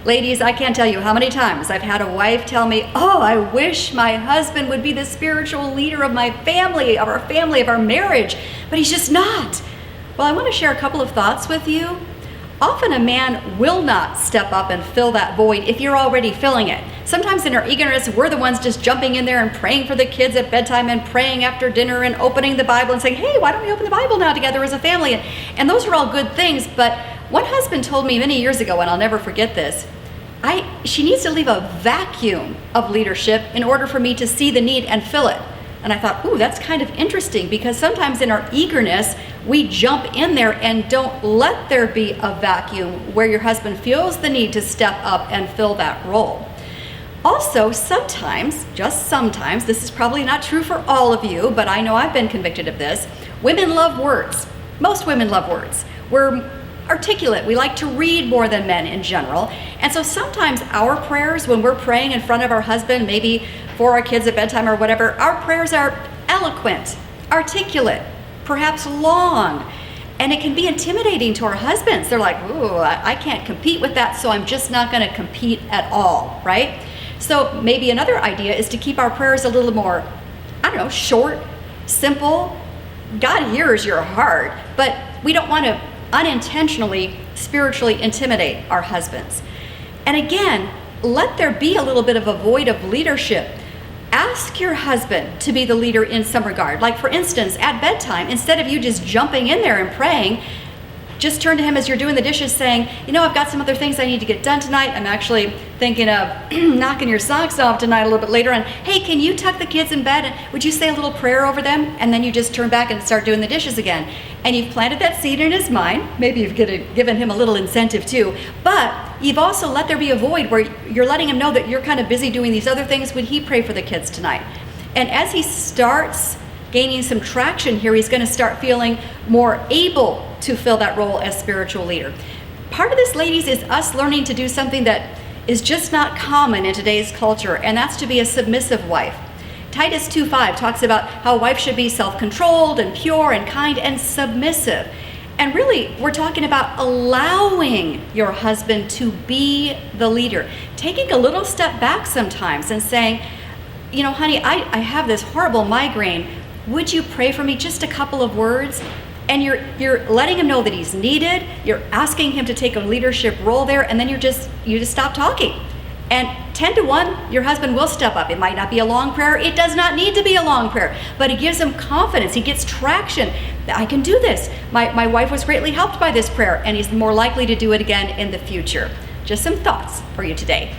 Ladies, I can't tell you how many times I've had a wife tell me, oh, I wish my husband would be the spiritual leader of my family, of our marriage, but he's just not. Well, I want to share a couple of thoughts with you. Often a man will not step up and fill that void if you're already filling it. Sometimes in our eagerness, we're the ones just jumping in there and praying for the kids at bedtime and praying after dinner and opening the Bible and saying, hey, why don't we open the Bible now together as a family? And those are all good things, but one husband told me many years ago, and I'll never forget this, she needs to leave a vacuum of leadership in order for me to see the need and fill it. And I thought, ooh, that's kind of interesting, because sometimes in our eagerness, we jump in there and don't let there be a vacuum where your husband feels the need to step up and fill that role. Also, sometimes, just sometimes, this is probably not true for all of you, but I know I've been convicted of this, women love words. Most women love words. We're articulate. We like to read more than men in general. And so sometimes our prayers, when we're praying in front of our husband, maybe for our kids at bedtime or whatever, our prayers are eloquent, articulate, perhaps long. And it can be intimidating to our husbands. They're like, ooh, I can't compete with that, so I'm just not going to compete at all, right? So maybe another idea is to keep our prayers a little more, short, simple. God hears your heart, but we don't want to unintentionally spiritually intimidate our husbands. And again, let there be a little bit of a void of leadership. Ask your husband to be the leader in some regard. Like for instance, at bedtime, instead of you just jumping in there and praying, just turn to him as you're doing the dishes saying, I've got some other things I need to get done tonight. I'm actually thinking of knocking your socks off tonight a little bit later on. Hey, can you tuck the kids in bed? And would you say a little prayer over them? And then you just turn back and start doing the dishes again. And you've planted that seed in his mind. Maybe you've given him a little incentive too. But you've also let there be a void where you're letting him know that you're kind of busy doing these other things. Would he pray for the kids tonight? And as he starts gaining some traction here, he's going to start feeling more able to fill that role as spiritual leader. Part of this, ladies, is us learning to do something that is just not common in today's culture, and that's to be a submissive wife. Titus 2:5 talks about how a wife should be self-controlled and pure and kind and submissive. And really, we're talking about allowing your husband to be the leader, taking a little step back sometimes and saying, honey, I have this horrible migraine. Would you pray for me? Just a couple of words. And you're letting him know that he's needed. You're asking him to take a leadership role there, and then you just stop talking. And 10 to 1, your husband will step up. It might not be a long prayer. It does not need to be a long prayer, but it gives him confidence. He gets traction. I can do this. My wife was greatly helped by this prayer, and he's more likely to do it again in the future. Just some thoughts for you today.